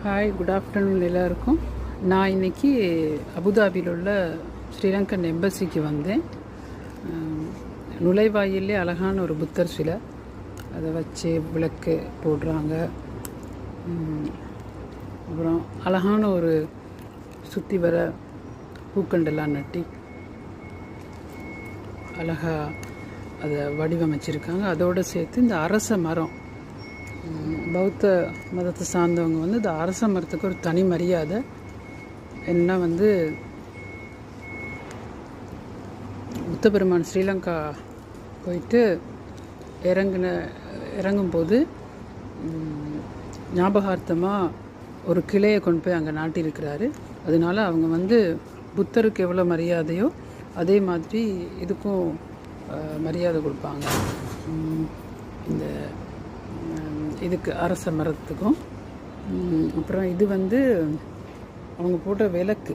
Hi, good afternoon எல்லாருக்கும். நான் இன்றைக்கி அபுதாபியில் உள்ள ஸ்ரீலங்கன் எம்பசிக்கு வந்தேன். நுழைவாயிலே அழகான ஒரு புத்தர் சிலை, அதை வச்சு விளக்கு போடுறாங்க. அப்புறம் அழகான ஒரு சுற்றி வர பூக்கண்டெல்லாம் நட்டி அழகாக அதை வடிவமைச்சிருக்காங்க. அதோடு சேர்த்து இந்த அரச மரம், பௌத்த மதத்தை சார்ந்தவங்க இந்த அரச மரத்துக்கு ஒரு தனி மரியாதை. என்ன புத்தபெருமான் ஸ்ரீலங்கா போயிட்டு இறங்கும்போது ஞாபகார்த்தமாக ஒரு கிளையை கொண்டு போய் அங்கே நாட்டியிருக்கிறாரு. அதனால அவங்க புத்தருக்கு எவ்வளோ மரியாதையோ அதே மாதிரி இதுக்கும் மரியாதை கொடுப்பாங்க. இந்த இதுக்கு அரச மரத்துக்கும். அப்புறம் இது அவங்க போடுற விளக்கு.